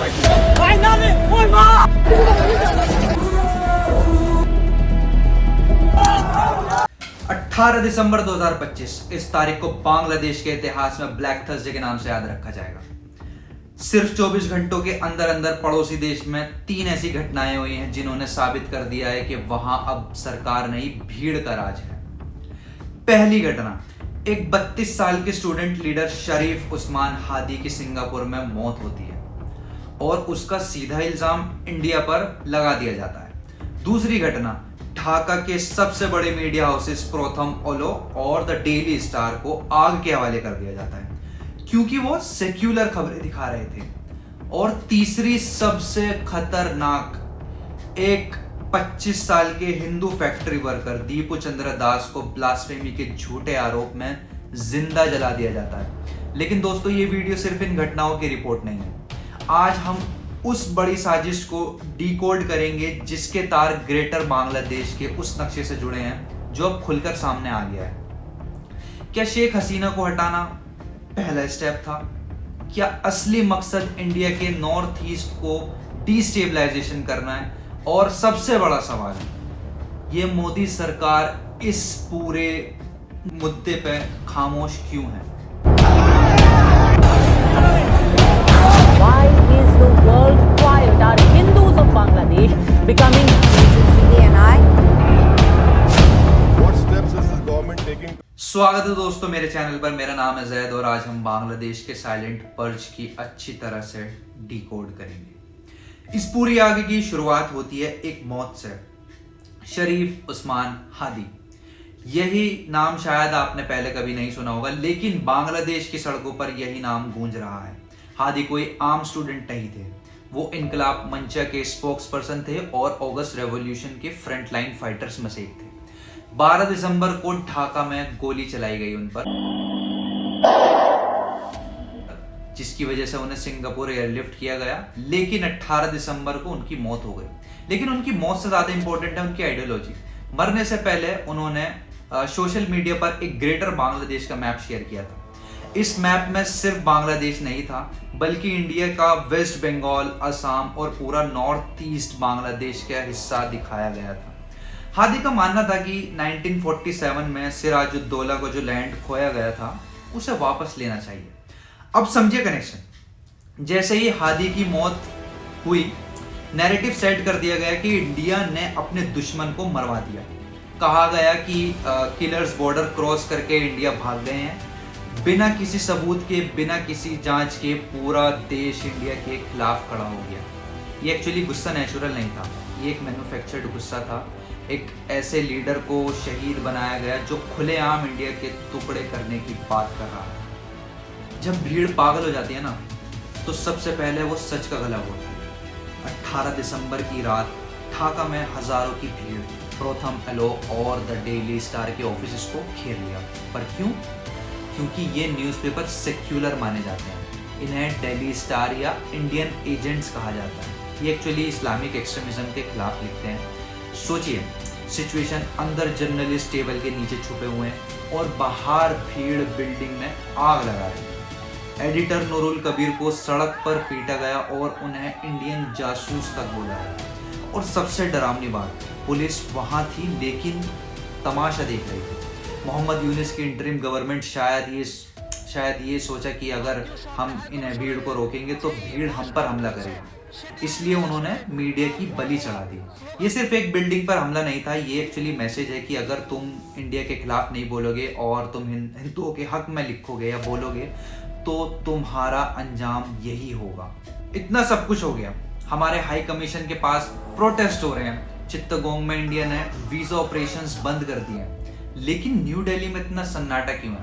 18 दिसंबर 2025 इस तारीख को बांग्लादेश के इतिहास में ब्लैक थर्सडे के नाम से याद रखा जाएगा। सिर्फ 24 घंटों के अंदर अंदर पड़ोसी देश में 3 ऐसी घटनाएं हुई हैं जिन्होंने साबित कर दिया है कि वहां अब सरकार नहीं, भीड़ का राज है। पहली घटना, एक 32 साल के स्टूडेंट लीडर शरीफ उस्मान हादी की सिंगापुर में मौत होती है और उसका सीधा इल्जाम इंडिया पर लगा दिया जाता है। दूसरी घटना, ढाका के सबसे बड़े मीडिया हाउसेस प्रथम ओलो और द डेली स्टार को आग के हवाले कर दिया जाता है क्योंकि वो सेक्युलर खबरें दिखा रहे थे। और तीसरी सबसे खतरनाक, एक 25 साल के हिंदू फैक्ट्री वर्कर दीपू चंद्र दास को ब्लास्फेमी के झूठे आरोप में जिंदा जला दिया जाता है। लेकिन दोस्तों, ये वीडियो सिर्फ इन घटनाओं की रिपोर्ट नहीं है। आज हम उस बड़ी साजिश को डिकोड करेंगे जिसके तार ग्रेटर बांग्लादेश के उस नक्शे से जुड़े हैं जो अब खुलकर सामने आ गया है। क्या शेख हसीना को हटाना पहला स्टेप था? क्या असली मकसद इंडिया के नॉर्थ ईस्ट को डिस्टेबलाइजेशन करना है? और सबसे बड़ा सवाल है, ये मोदी सरकार इस पूरे मुद्दे पे खामोश क्यों है? Why is the world quiet? Are Hindus of Bangladesh becoming What steps is this government taking? स्वागत है दोस्तों मेरे चैनल पर। मेरा नाम है जैद और आज हम बांग्लादेश के साइलेंट पर्च की अच्छी तरह से डिकोड करेंगे। इस पूरी आग की शुरुआत होती है एक मौत से, शरीफ उस्मान हादी। यही नाम शायद आपने पहले कभी नहीं सुना होगा, लेकिन बांग्लादेश की सड़कों पर यही नाम गूंज रहा है। हादी कोई आम स्टूडेंट नहीं थे, वो इनकलाब मंचा के स्पोक्स पर्सन थे और अगस्त रेवोल्यूशन के फ्रंटलाइन फाइटर्स में से एक थे। 12 दिसंबर को ढाका में गोली चलाई गई उन पर, जिसकी वजह से उन्हें सिंगापुर एयरलिफ्ट किया गया। लेकिन 18 दिसंबर को उनकी मौत हो गई। लेकिन उनकी मौत से ज्यादा इंपॉर्टेंट है उनकी आइडियोलॉजी। मरने से पहले उन्होंने सोशल मीडिया पर एक ग्रेटर बांग्लादेश का मैप शेयर किया था। इस मैप में सिर्फ बांग्लादेश नहीं था, बल्कि इंडिया का वेस्ट बंगाल, असम और पूरा नॉर्थ ईस्ट बांग्लादेश का हिस्सा दिखाया गया था। हादी का मानना था कि 1947 में सिराजुद्दौला को जो लैंड खोया गया था उसे वापस लेना चाहिए। अब समझिए कनेक्शन। जैसे ही हादी की मौत हुई, नैरेटिव सेट कर दिया गया कि इंडिया ने अपने दुश्मन को मरवा दिया। कहा गया कि किलर्स बॉर्डर क्रॉस करके इंडिया भाग गए हैं। बिना किसी सबूत के, बिना किसी जांच के पूरा देश इंडिया के खिलाफ खड़ा हो गया। ये एक्चुअली गुस्सा नेचुरल नहीं था, ये एक मैन्युफैक्चर्ड गुस्सा था। एक ऐसे लीडर को शहीद बनाया गया जो खुलेआम इंडिया के टुकड़े करने की बात कर रहा है। जब भीड़ पागल हो जाती है ना, तो सबसे पहले वो सच का गला बोलती है। 18 दिसंबर की रात ढाका में हजारों की भीड़ प्रथम एलो और द डेली स्टार के ऑफिस को घेर लिया। पर क्यों? क्योंकि ये न्यूज़पेपर सेक्युलर माने जाते हैं। इन्हें डेली स्टार या इंडियन एजेंट्स कहा जाता है। ये एक्चुअली इस्लामिक एक्सट्रीमिज्म के खिलाफ लिखते हैं। सोचिए सिचुएशन, अंदर जर्नलिस्ट टेबल के नीचे छुपे हुए हैं और बाहर भीड़ बिल्डिंग में आग लगा रही है। एडिटर नूरुल कबीर को सड़क पर पीटा गया और उन्हें इंडियन जासूस तक बोला गया। और सबसे डरावनी बात, पुलिस वहां थी लेकिन तमाशा देख रही थी। मोहम्मद यूनिस की इंटरिम गवर्नमेंट शायद ये सोचा कि अगर हम इन्हें भीड़ को रोकेंगे तो भीड़ हम पर हमला करेगी, इसलिए उन्होंने मीडिया की बलि चढ़ा दी। ये सिर्फ एक बिल्डिंग पर हमला नहीं था, ये एक्चुअली मैसेज है कि अगर तुम इंडिया के खिलाफ नहीं बोलोगे और तुम हिंदुओं के हक में लिखोगे या बोलोगे तो तुम्हारा अंजाम यही होगा। इतना सब कुछ हो गया, हमारे हाई कमीशन के पास प्रोटेस्ट हो रहे हैं। चित्तगोंग में इंडिया ने वीजा ऑपरेशंस बंद कर दिए, लेकिन न्यू दिल्ली में इतना सन्नाटा क्यों है?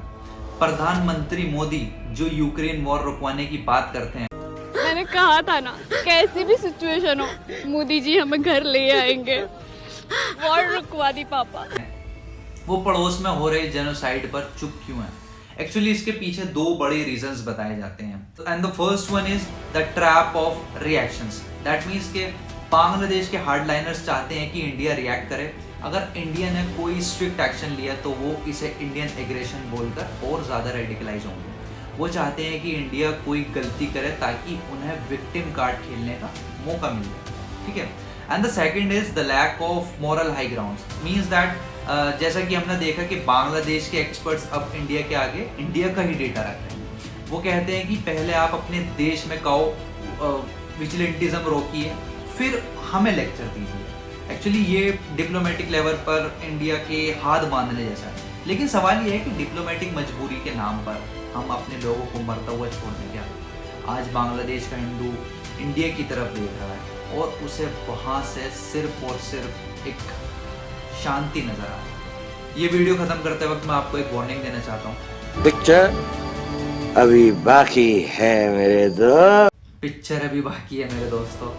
प्रधानमंत्री मोदी जो यूक्रेन वॉर रुकवाने की बात करते हैं, मैंने कहा था ना, कैसी भी सिचुएशन हो मोदी जी हमें घर ले आएंगे। वॉर रुकवा दी पापा। वो पड़ोस में हो रहे जेनोसाइड पर चुप क्यों है? एक्चुअली इसके पीछे 2 बड़े रीजंस बताए जाते हैं। And the first one is the trap of reactions. That means के बांग्लादेश के हार्डलाइनर्स चाहते हैं कि इंडिया रिएक्ट करे। अगर इंडिया ने कोई स्ट्रिक्ट एक्शन लिया तो वो इसे इंडियन एग्रेशन बोलकर और ज्यादा रेडिकलाइज होंगे। वो चाहते हैं कि इंडिया कोई गलती करे ताकि उन्हें विक्टिम कार्ड खेलने का मौका मिल जाए, ठीक है। And the second is the lack of moral high grounds, means that जैसा कि हमने देखा कि बांग्लादेश के एक्सपर्ट्स अब इंडिया के आगे इंडिया का ही डेटा रखते हैं। वो कहते हैं कि पहले आप अपने देश में काओ विजिलेंटिज्म रोकिए, फिर हमें लेक्चर दीजिए। एक्चुअली ये डिप्लोमेटिक लेवल पर इंडिया के हाथ बांधने जैसा है। लेकिन सवाल ये है कि डिप्लोमेटिक मजबूरी के नाम पर हम अपने लोगों को मरता हुआ छोड़ दें क्या? आज बांग्लादेश का हिंदू इंडिया की तरफ देख रहा है और उसे वहाँ से सिर्फ और सिर्फ एक शांति नजर आ रही है। ये वीडियो खत्म करते वक्त मैं आपको एक वार्निंग देना चाहता हूँ। पिक्चर अभी बाकी है मेरे दोस्त। पिक्चर अभी बाकी है मेरे दोस्तों।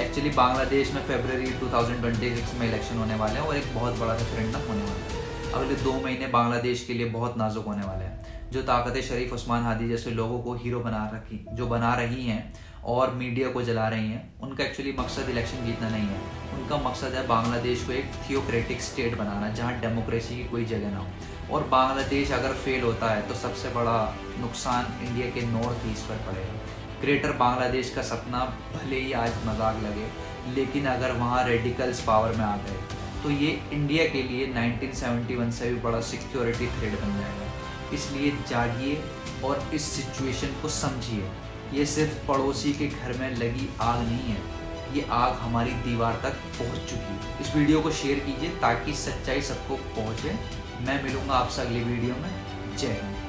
एक्चुअली बांग्लादेश में फरवरी 2026 में इलेक्शन होने वाले हैं और एक बहुत बड़ा रेफरेंडम होने वाला है। अगले 2 महीने बांग्लादेश के लिए बहुत नाजुक होने वाले हैं। जो ताकत शरीफ उस्मान हादी जैसे लोगों को हीरो बना रही हैं और मीडिया को जला रही हैं, उनका एक्चुअली मकसद इलेक्शन जीतना नहीं है। उनका मकसद है बांग्लादेश को एक थियोक्रेटिक स्टेट बनाना जहां डेमोक्रेसी की कोई जगह ना हो। और बांग्लादेश अगर फेल होता है तो सबसे बड़ा नुकसान इंडिया के नॉर्थ ईस्ट पर पड़ेगा। ग्रेटर बांग्लादेश का सपना भले ही आज मजाक लगे, लेकिन अगर वहाँ रेडिकल्स पावर में आ गए तो ये इंडिया के लिए 1971 से भी बड़ा सिक्योरिटी थ्रेट बन जाएगा। इसलिए जागिए और इस सिचुएशन को समझिए। ये सिर्फ पड़ोसी के घर में लगी आग नहीं है, ये आग हमारी दीवार तक पहुंच चुकी है। इस वीडियो को शेयर कीजिए ताकि सच्चाई सबको पहुंचे। मैं मिलूंगा आपसे अगली वीडियो में। जय हिंद।